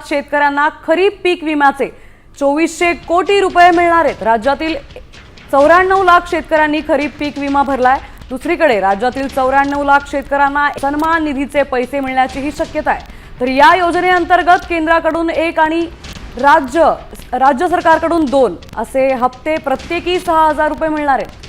लाख शेतकऱ्यांना खरीप पीक विम्याचे 2400 कोटी रुपये मिळणार आहेत। राज्यातील 94 लाख शेतकऱ्यांनी खरीप पीक विमा भरलाय। दुसरीकडे राज्यातील 94 लाख शेतकऱ्यांना सन्मान निधीचे पैसे मिळण्याचीही शक्यता आहे। तर या योजनेअंतर्गत केंद्राकडून 1 आणि राज्य सरकारकडून 2 असे हप्ते प्रत्येकी 6000 रुपये मिळणार आहेत।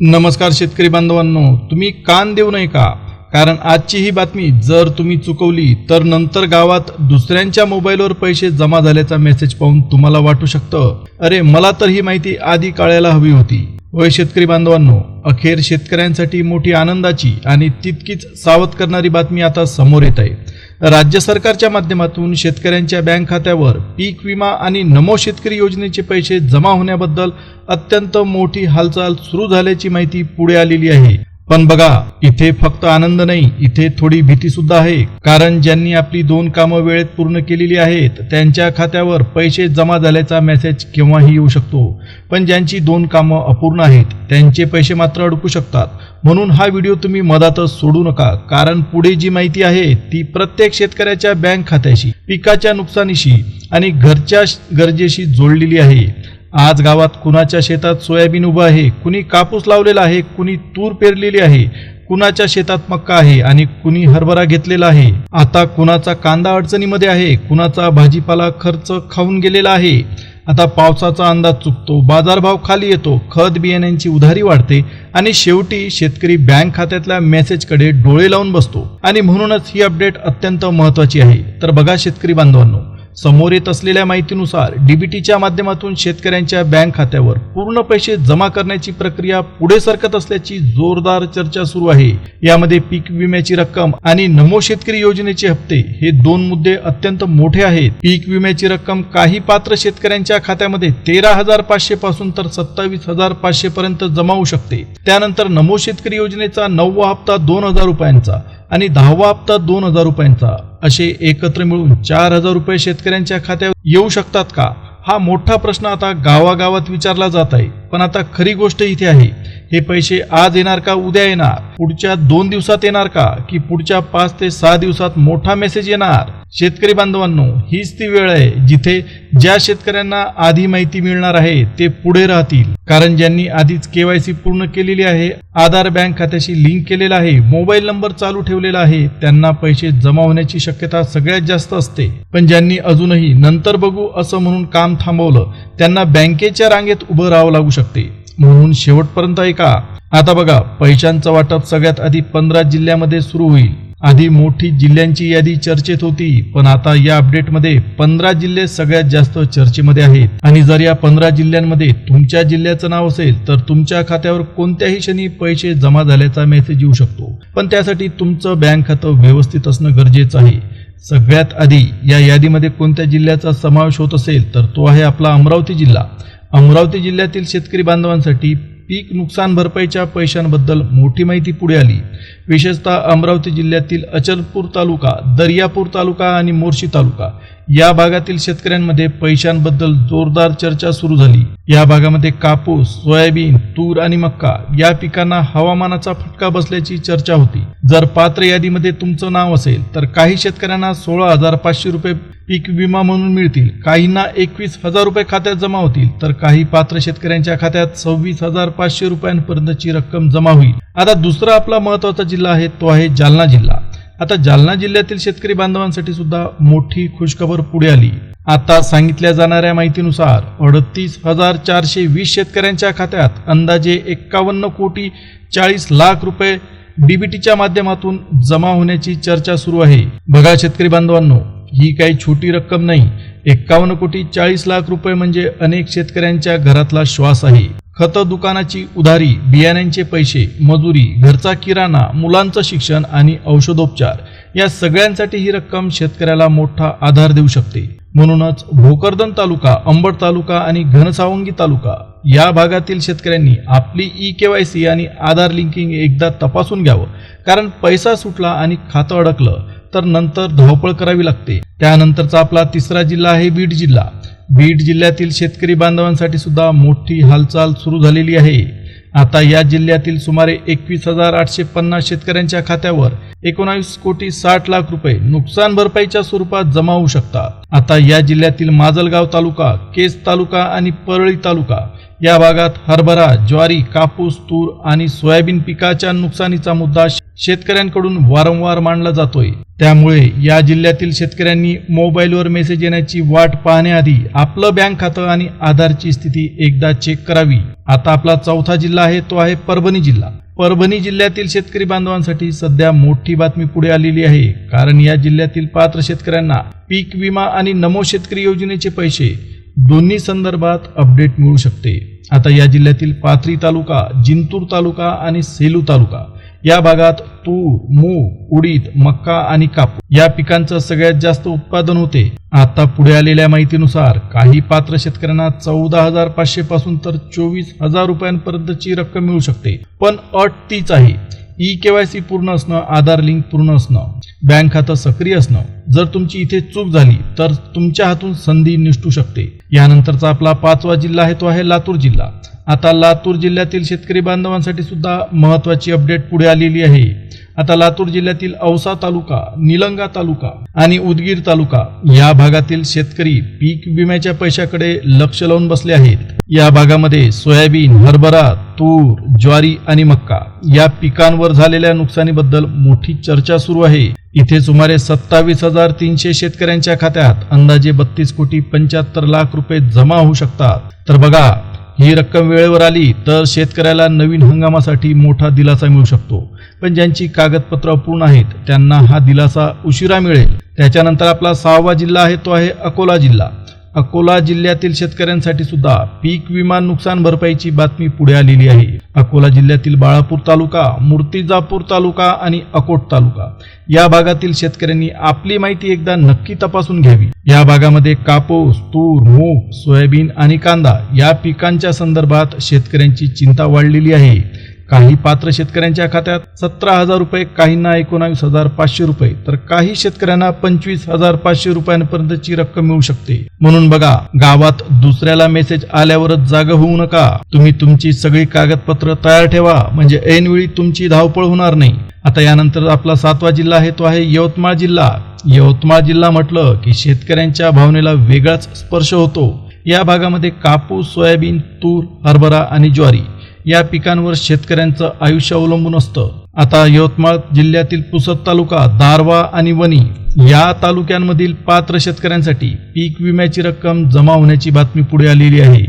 नमस्कार शेतकरी बांधवांनो, तुम्ही कान देऊ नये का? कारण आजची ही बातमी जर तुम्ही चुकवली तर नंतर गावात दुसऱ्यांच्या मोबाईलवर पैसे जमा झाल्याचा मेसेज पाहून तुम्हाला वाटू शकतं, अरे मला तर ही माहिती आधी कळायला हवी होती। होय शेतकरी बांधवांनो, अखेर शेतकऱ्यांसाठी मोठी आनंदाची आणि तितकीच सावध करणारी बातमी आता समोर येत आहे। राज्य सरकारच्या माध्यमातून शेतकऱ्यांच्या बँक खात्यावर पीक विमा आणि नमो शेतकरी योजनेचे पैसे जमा होण्याबद्दल अत्यंत मोठी हालचाल सुरू झाल्याची माहिती पुढे आलेली आहे। पण बघा, इथे फक्त आनंद नाही, इथे थोडी भीती सुद्धा आहे। कारण ज्यांनी आपली 2 कामं वेळेत पूर्ण केलेली आहेत त्यांच्या खात्यावर पैसे जमा झाल्याचा मेसेज केव्हाही येऊ शकतो, पण ज्यांची 2 कामं अपूर्ण आहेत त्यांचे पैसे मात्र अडकू शकतात। म्हणून हा व्हिडिओ तुम्ही मधातच सोडू नका, कारण पुढे जी माहिती आहे ती प्रत्येक शेतकऱ्याच्या बँक खात्याशी, पिकाच्या नुकसानीशी आणि घरच्या गरजेशी जोडलेली आहे। आज गावात कुणाच्या शेतात सोयाबीन उभं आहे, कुणी कापूस लावलेला आहे, कुणी तूर पेरलेली आहे, कुणाच्या शेतात मक्का आहे आणि कुणी हरभरा घेतलेला आहे। आता कुणाचा कांदा अडचणीमध्ये आहे, कुणाचा भाजीपाला खर्च खाऊन गेलेला आहे। आता पावसाचा अंदाज चुकतो, बाजारभाव खाली येतो, खत बियाण्यांची उधारी वाढते आणि शेवटी शेतकरी बँक खात्यातल्या मेसेजकडे डोळे लावून बसतो। आणि म्हणूनच ही अपडेट अत्यंत महत्त्वाची आहे। तर बघा शेतकरी बांधवांनो, समोर येत असलेल्या माहितीनुसार डीबीटीच्या माध्यमातून शेतकऱ्यांच्या बँक खात्यावर पूर्ण पैसे जमा करण्याची प्रक्रिया पुढे सरकत असल्याची जोरदार चर्चा सुरू आहे। यामध्ये पीक विम्याची रक्कम आणि नमो शेतकरी योजनेचे हप्ते हे 2 मुद्दे अत्यंत मोठे आहेत। पीक विम्याची रक्कम काही पात्र शेतकऱ्यांच्या खात्यामध्ये 13,500 पासून तर 27,500 पर्यंत जमा होऊ शकते। त्यानंतर नमो शेतकरी योजनेचा 9वा हप्ता 2,000 रुपयांचा आणि 10वा हप्ता 2,000 रुपयांचा असे एकत्र मिळून 4,000 रुपये शेतकऱ्यांच्या खात्यावर येऊ शकतात का? हा मोठा प्रश्न आता गावागावात विचारला जात आहे। पण आता खरी गोष्ट इथे आहे, हे पैसे आज येणार का उद्या येणार, पुढच्या 2 दिवसात येणार का की पुढच्या 5 ते 6 दिवसात मोठा मेसेज येणार? शेतकरी बांधवांनो, हीच ती वेळ आहे जिथे ज्या शेतकऱ्यांना आधी माहिती मिळणार आहे ते पुढे राहतील। कारण ज्यांनी आधीच केवायसी पूर्ण केलेली आहे, आधार बँक खात्याशी लिंक केलेला आहे, मोबाईल नंबर चालू ठेवलेला आहे, त्यांना पैसे जमा होण्याची शक्यता सगळ्यात जास्त असते। पण ज्यांनी अजूनही नंतर बघू असं म्हणून काम थांबवलं त्यांना बँकेच्या रांगेत उभं राहावं लागू शकते। म्हणून शेवटपर्यंत ऐका। आता बघा, पैशांचं वाटप सगळ्यात आधी 15 जिल्ह्यामध्ये सुरू होईल। आधी मोठी जिल्ह्यांची यादी चर्चेत होती, पण आता या अपडेटमध्ये 15 जिल्हे सगळ्यात जास्त चर्चेमध्ये आहेत। आणि जर या 15 जिल्ह्यांमध्ये तुमच्या जिल्ह्याचं नाव असेल तर तुमच्या खात्यावर कोणत्याही क्षणी पैसे जमा झाल्याचा मेसेज येऊ शकतो। पण त्यासाठी तुमचं बँक खातं व्यवस्थित असणं गरजेचं आहे। सगळ्यात आधी या यादीमध्ये कोणत्या जिल्ह्याचा समावेश होत असेल तर तो आहे आपला अमरावती जिल्हा। अमरावती जिल्ह्यातील शेतकरी बांधवांसाठी पीक नुकसान भरपाईच्या पैशांबद्दल मोठी माहिती पुढे आली। विशेषतः अमरावती जिल्ह्यातील अचलपूर तालुका, दर्यापूर तालुका आणि मोर्शी तालुका या भागातील शेतकऱ्यांमध्ये पैशांबद्दल जोरदार चर्चा सुरू झाली। या भागामध्ये कापूस, सोयाबीन, तूर आणि मक्का या पिकांना हवामानाचा फटका बसल्याची चर्चा होती। जर पात्र यादीमध्ये तुमचं नाव असेल तर काही शेतकऱ्यांना 16,500 रुपये पीक विमा म्हणून मिळतील, काहींना 21,000 रुपये खात्यात जमा होतील, तर काही पात्र शेतकऱ्यांच्या खात्यात 26,500 रुपयांपर्यंतची रक्कम जमा होईल। आता दुसरा आपला महत्त्वाचा जिल्हा आहे तो आहे जालना जिल्हा। आता जालना जिल्ह्यातील शेतकरी बांधवांसाठी सुद्धा मोठी खुशखबर पुढे आली। आता सांगितल्या जाणाऱ्या माहितीनुसार 38,420 शेतकऱ्यांच्या खात्यात अंदाजे 51 कोटी 40 लाख रुपये डीबीटीच्या माध्यमातून जमा होण्याची चर्चा सुरू आहे। बघा शेतकरी बांधवांनो, ही काही छोटी रक्कम नाही। 51 कोटी 40 लाख रुपये म्हणजे अनेक शेतकऱ्यांच्या घरातला श्वास आहे। खत दुकानाची उधारी, बियाण्यांचे पैसे, मजुरी, घरचा किराणा, मुलांचं शिक्षण आणि औषधोपचार या सगळ्यांसाठी ही रक्कम शेतकऱ्याला मोठा आधार देऊ शकते। म्हणूनच भोकरदन तालुका, अंबड तालुका आणि घनसावंगी तालुका या भागातील शेतकऱ्यांनी आपली ई-केवायसी आणि आधार लिंकिंग एकदा तपासून घ्यावं। कारण पैसा सुटला आणि खातं अडकलं तर नंतर धावपळ करावी लागते। त्यानंतरचा आपला तिसरा जिल्हा आहे बीड जिल्हा। बीड जिल्ह्यातील शेतकरी बांधवांसाठी सुद्धा मोठी हालचाल सुरू झालेली आहे। आता या जिल्ह्यातील सुमारे 21,850 शेतकऱ्यांच्या खात्यावर 19,60,00,000 रुपये नुकसान भरपाईच्या स्वरूपात जमा होऊ शकतात। आता या जिल्ह्यातील माजलगाव तालुका, केज तालुका आणि परळी तालुका या भागात हरभरा, ज्वारी, कापूस, तूर आणि सोयाबीन पिकाच्या नुकसानीचा मुद्दा शेतकऱ्यांकडून वारंवार मांडला जातोय। त्यामुळे या जिल्ह्यातील शेतकऱ्यांनी मोबाईलवर मेसेज येण्याची वाट पाहण्याआधी आपलं बँक खातं आणि आधारची स्थिती एकदा चेक करावी। आता आपला चौथा जिल्हा आहे तो आहे परभणी जिल्हा। परभणी जिल्ह्यातील शेतकरी बांधवांसाठी सध्या मोठी बातमी पुढे आलेली आहे, कारण या जिल्ह्यातील पात्र शेतकऱ्यांना पीक विमा आणि नमो शेतकरी योजनेचे पैसे दोन्ही संदर्भात अपडेट मिळू शकते। आता या जिल्ह्यातील पाथरी तालुका, जिंतूर तालुका आणि सेलू तालुका या भागात तूर, मूग, उडीद, मक्का आणि कापूस या पिकांचं सगळ्यात जास्त उत्पादन होते। आता पुढे आलेल्या माहितीनुसार काही पात्र शेतकऱ्यांना 14,500 पासून तर 24,000 रुपयांपर्यंतची रक्कम मिळू शकते। पण अट तीच आहे, KYC पूर्ण असणं, आधार लिंक पूर्ण असणं, बँक खातं सक्रिय असणं। जर तुमची इथे चूक झाली तर तुमच्या हातून संधी निसटू शकते। यानंतरचा आपला पाचवा जिल्हा आहे तो आहे लातूर जिल्हा। आता लातूर जिल्ह्यातील शेतकरी बांधवांसाठी सुद्धा महत्त्वाची अपडेट पुढे आलेली आहे। आता लातूर जिल्ह्यातील औसा तालुका, निलंगा तालुका आणि उदगीर तालुका या भागातील शेतकरी पीक विम्याच्या पैशाकडे लक्ष लावून बसले आहेत। या भागामध्ये सोयाबीन, हरभरा, तूर, ज्वारी आणि मक्का या पिकांवर झालेल्या नुकसानीबद्दल मोठी चर्चा सुरू आहे। इथे सुमारे 27,300 शेतकऱ्यांच्या खात्यात अंदाजे 32,75,00,000 रुपये जमा होऊ शकतात। तर बघा, ही रक्कम वेळेवर आली तर शेतकऱ्याला नवीन हंगामासाठी मोठा दिलासा मिळू शकतो। पण ज्यांची कागदपत्र अपूर्ण आहेत त्यांना हा दिलासा उशिरा मिळेल। त्याच्यानंतर आपला सहावा जिल्हा आहे तो आहे अकोला जिल्हा। अकोला जिल्ह्यातील शेतकऱ्यांसाठी सुद्धा पीक विमा नुकसान भरपाईची बातमी पुढे आलेली आहे। अकोला जिल्ह्यातील बाळापूर तालुका, मूर्तिजापूर तालुका आणि अकोट तालुका या भागातील शेतकऱ्यांनी आपली माहिती एकदा नक्की तपासून घ्यावी। या भागामध्ये कापूस, तूर, मूग, सोयाबीन आणि कांदा या पिकांच्या संदर्भात शेतकऱ्यांची चिंता वाढलेली आहे। काही पात्र शेतकऱ्यांच्या खात्यात 17,000 रुपये, काहींना 19,500 रुपये तर काही शेतकऱ्यांना 25,500 रुपयांपर्यंतची रक्कम मिळू शकते। म्हणून बघा, गावात दुसऱ्याला मेसेज आल्यावरच जागा होऊ नका। तुम्ही तुमची सगळी कागदपत्र तयार ठेवा, म्हणजे ऐनवेळी तुमची धावपळ होणार नाही। आता यानंतर आपला सातवा जिल्हा आहे तो आहे यवतमाळ जिल्हा। यवतमाळ जिल्हा म्हटलं की शेतकऱ्यांच्या भावनेला वेगळाच स्पर्श होतो। या भागामध्ये कापूस, सोयाबीन, तूर, हरभरा आणि ज्वारी या पिकांवर शेतकऱ्यांचं आयुष्य अवलंबून असतं। आता यवतमाळ जिल्ह्यातील पुसद तालुका, दारवा आणि वणी या तालुक्यांमधील पात्र शेतकऱ्यांसाठी पीक विम्याची रक्कम जमा होण्याची बातमी पुढे आलेली आहे।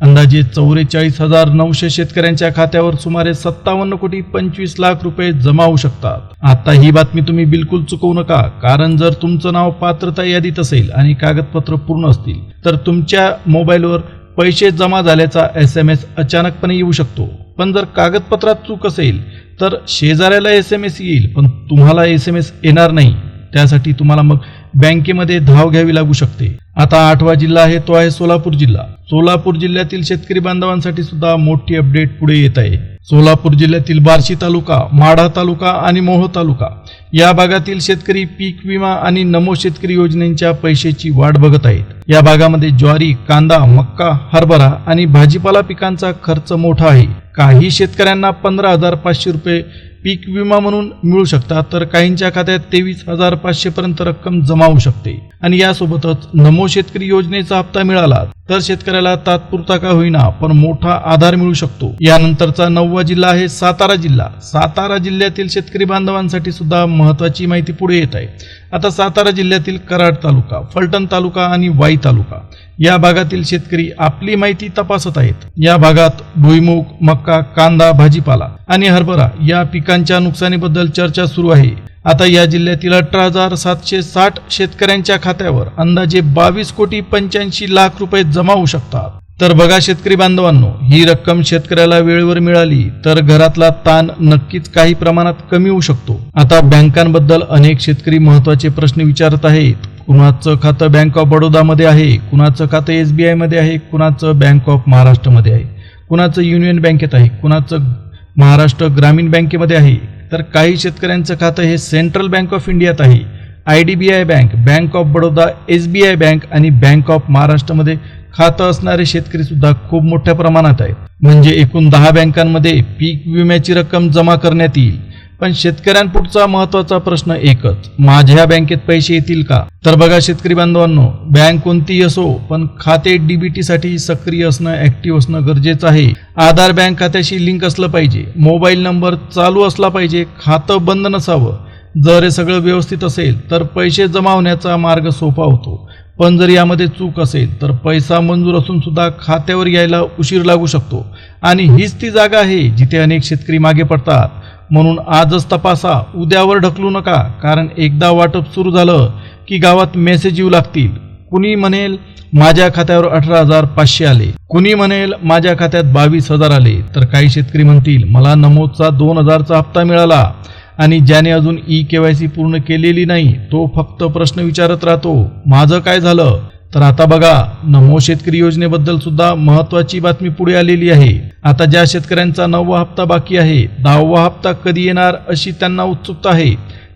अंदाजे 44,900 शेतकऱ्यांच्या खात्यावर सुमारे 57,25,00,000 रुपये जमा होऊ शकतात। आता ही बातमी तुम्ही बिलकुल चुकवू नका, कारण जर तुमचं नाव पात्रता यादीत असेल आणि कागदपत्र पूर्ण असतील तर तुमच्या मोबाईलवर पैसे जमा झाल्याचा SMS अचानकपणे येऊ शकतो। पण जर कागदपत्रात चूक असेल तर शेजाऱ्याला SMS येईल, पण तुम्हाला SMS येणार नाही। त्यासाठी तुम्हाला मग बँकेमध्ये धाव घ्यावी लागू शकते। आता आठवा जिल्हा आहे तो आहे सोलापूर जिल्हा। सोलापूर जिल्ह्यातील शेतकरी बांधवांसाठी सुद्धा मोठी अपडेट पुढे येत आहे। सोलापूर जिल्ह्यातील बार्शी तालुका, माढा तालुका आणि मोहो तालुका या भागातील शेतकरी पीक विमा आणि नमो शेतकरी योजनेच्या पैशाची वाट बघत आहेत। या भागामध्ये ज्वारी, कांदा, मक्का, हरभरा आणि भाजीपाला पिकांचा खर्च मोठा आहे। काही शेतकऱ्यांना 15,500 रुपये पीक विमा म्हणून मिळू शकतात, तर काहींच्या खात्यात 23,500 पर्यंत रक्कम जमा होऊ शकते। आणि यासोबतच नमो शेतकरी योजनेचा हप्ता मिळाला तर शेतकऱ्याला तात्पुरता का होईना पण मोठा आधार मिळू शकतो। यानंतरचा 9वा जिल्हा आहे सातारा जिल्हा। सातारा जिल्ह्यातील शेतकरी बांधवांसाठी सुद्धा महत्त्वाची माहिती पुढे येत आहे। आता सातारा जिल्ह्यातील कराड तालुका, फलटण तालुका आणि वाई तालुका या भागातील शेतकरी आपली माहिती तपासत आहेत। या भागात भुईमूग, मक्का, कांदा, भाजीपाला आणि हरभरा या पिकांच्या नुकसानीबद्दल चर्चा सुरू आहे। आता या जिल्ह्यातील 18,760 शेतकऱ्यांच्या खात्यावर अंदाजे 22,85,00,000 रुपये जमा होऊ शकतात। तर बघा शेतकरी बांधवांनो, ही रक्कम शेतकऱ्याला वेळेवर मिळाली तर घरातला ताण नक्कीच काही प्रमाणात कमी होऊ शकतो। आता बँकांबद्दल अनेक शेतकरी महत्त्वाचे प्रश्न विचारत आहेत। कुणाचं खातं बँक ऑफ बडोदामध्ये आहे, कुणाचं खातं SBI मध्ये आहे, कुणाचं बँक ऑफ महाराष्ट्रमध्ये आहे, कुणाचं युनियन बँकेत आहे, कुणाचं महाराष्ट्र ग्रामीण बँकेमध्ये आहे, तर काही शेतकऱ्यांचं खातं हे सेंट्रल बँक ऑफ इंडियात आहे। IDBI bank, bank of Baroda, SBI bank आणि बँक ऑफ महाराष्ट्रमध्ये खातं असणारे शेतकरी सुद्धा खूप मोठ्या प्रमाणात आहेत. म्हणजे एकूण 10 बँकांमध्ये पीक विम्याची रक्कम जमा करण्यात येईल. पण शेतकऱ्यांपुढचा महत्वाचा प्रश्न एकच, माझ्या बँकेत पैसे येतील का? तर बघा शेतकरी बांधवांनो, बँक कोणतीही असो पण खाते डीबीटी साठी सक्रिय असणं, ऍक्टिव्ह असणं गरजेचं आहे. आधार बँक खात्याशी लिंक असलं पाहिजे, मोबाईल नंबर चालू असला पाहिजे, खातं बंद नसावं. जर हे सगळं व्यवस्थित असेल तर पैसे जमा होण्याचा मार्ग सोपा होतो. पण जर यामध्ये चूक असेल तर पैसा मंजूर असून सुद्धा खात्यावर यायला उशीर लागू शकतो. आणि हीच ती जागा आहे जिथे अनेक शेतकरी मागे पडतात. म्हणून आजच तपासा, उद्यावर ढकलू नका. कारण एकदा वाटप सुरू झालं की गावात मेसेज येऊ लागतील. कुणी म्हणेल माझ्या खात्यावर 18,500 आले, कुणी म्हणेल माझ्या खात्यात 22,000 आले, तर काही शेतकरी म्हणतील मला नमोदचा 2,000चा हप्ता मिळाला. आणि ज्याने अजून KYC पूर्ण केलेली नाही तो फक्त प्रश्न विचारत राहतो, माझं काय झालं? तर आता बघा, नमो शेतकरी योजनेबद्दल सुद्धा महत्वाची बातमी पुढे आलेली आहे. आता ज्या शेतकऱ्यांचा 9वा हप्ता बाकी आहे, 10वा हप्ता कधी येणार अशी त्यांना उत्सुकता आहे.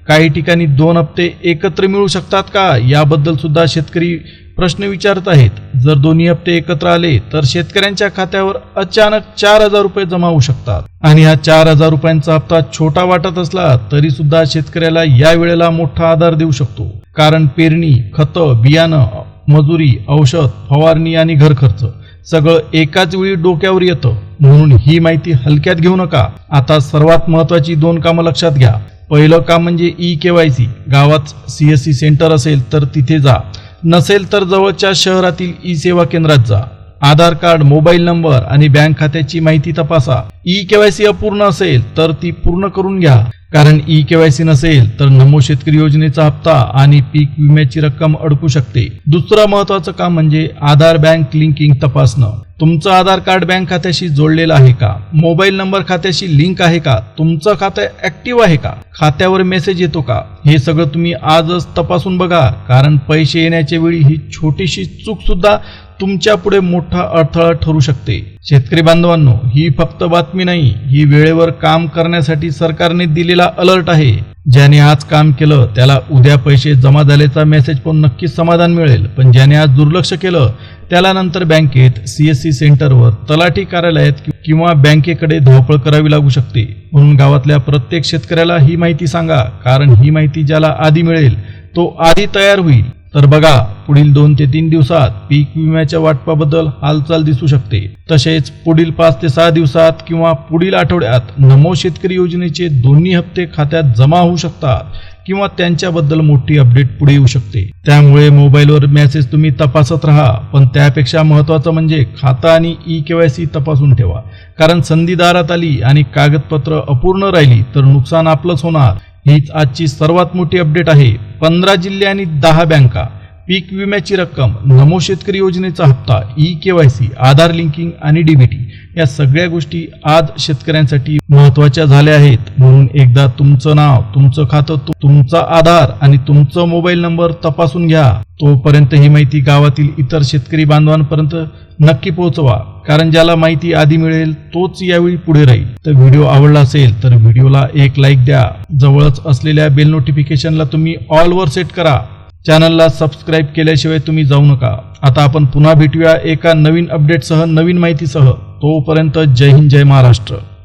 काही ठिकाणी 2 हप्ते एकत्र मिळू शकतात का, याबद्दल सुद्धा शेतकरी प्रश्न विचारत आहेत. जर दोन्ही हप्ते एकत्र आले तर शेतकऱ्यांच्या खात्यावर अचानक 4,000 रुपये जमा होऊ शकतात. आणि हा 4,000 रुपयांचा हप्ता छोटा वाटत असला तरी सुद्धा शेतकऱ्याला या वेळेला मोठा आधार देऊ शकतो. कारण पेरणी, खतं, बियाणं, मजुरी, औषध, फवारणी आणि घर खर्च सगळं एकाच वेळी डोक्यावर येतं. म्हणून ही माहिती हलक्यात घेऊ नका. आता सर्वात महत्वाची 2 कामं लक्षात घ्या. पहिलं काम म्हणजे KYC. गावात CSC सेंटर असेल तर तिथे जा, नसेल तर जवळच्या शहरातील सेवा केंद्रात जा. आधार कार्ड, मोबाईल नंबर आणि बँक खात्याची माहिती तपासा. KYC अपूर्ण असेल तर ती पूर्ण करून घ्या. कारण KYC नसेल तर नमो शेतकरी योजनेचा हप्ता आणि पीक विम्याची रक्कम अडकू शकते. दुसरं महत्वाचं काम म्हणजे आधार बँक लिंकिंग तपासणं. तुमचं आधार कार्ड बँक खात्याशी जोडलेलं आहे का? मोबाईल नंबर खात्याशी लिंक आहे का? तुमचं खातं ऍक्टिव्ह आहे का? खात्यावर मेसेज येतो का? हे सगळं तुम्ही आजच तपासून बघा. कारण पैसे येण्याच्या वेळी ही छोटीशी चूक सुद्धा तुमच्या पुढे मोठा अडथळा ठरू शकते. शेतकरी बांधवांनो, ही फक्त बातमी नाही, ही वेळेवर काम करण्यासाठी सरकारने दिलेला अलर्ट आहे. ज्याने आज काम केलं त्याला उद्या पैसे जमा झाल्याचा मेसेज पण नक्कीच समाधान मिळेल. पण ज्याने आज दुर्लक्ष केलं त्याला नंतर बँकेत, CSC सेंटरवर, तलाठी कार्यालयात किंवा बँकेकडे धावपळ करावी लागू शकते. म्हणून गावातल्या प्रत्येक शेतकऱ्याला ही माहिती सांगा. कारण ही माहिती ज्याला आधी मिळेल तो आधी तयार होईल. तर बघा, पुढील 2 ते 3 दिवसात पीक विम्याच्या वाटपाबद्दल हालचाल दिसू शकते. तसेच पुढील 5 ते 6 दिवसात किंवा पुढील आठवड्यात नमो शेतकरी योजनेचे दोन्ही हप्ते खात्यात जमा होऊ शकतात किंवा त्यांच्याबद्दल मोठी अपडेट पुढे येऊ शकते. त्यामुळे मोबाईलवर मेसेज तुम्ही तपासत राहा. पण त्यापेक्षा महत्वाचं म्हणजे खातं आणि KYC तपासून ठेवा. कारण संधी दारात आली आणि कागदपत्र अपूर्ण राहिली तर नुकसान आपलंच होणार. हीच आजची सर्वात मोठी अपडेट आहे. 15 जिल्हे आणि 10 बँका, पीक विम्याची रक्कम, नमो शेतकरी योजनेचा हप्ता, KYC, आधार लिंकिंग आणि DBT या सगळ्या गोष्टी आज शेतकऱ्यांसाठी महत्वाच्या झाल्या आहेत. म्हणून एकदा तुमचं नाव, तुमचं खातं, तुमचा आधार आणि तुमचा मोबाईल नंबर तपासून घ्या. तोपर्यंत ही माहिती गावातील इतर शेतकरी बांधवांपर्यंत नक्की पोहोचवा. कारण ज्याला माहिती आधी मिळेल तोच यावेळी पुढे राहील. तर व्हिडिओ आवडला असेल तर व्हिडिओला एक लाईक द्या. जवळच असलेल्या बेल नोटिफिकेशनला तुम्ही ऑल वर सेट करा. चॅनलला सबस्क्राईब केल्याशिवाय तुम्ही जाऊ नका. आता आपण पुन्हा भेटूया एका नवीन अपडेटसह, नवीन माहितीसह. तोपर्यंत जय हिंद, जय महाराष्ट्र.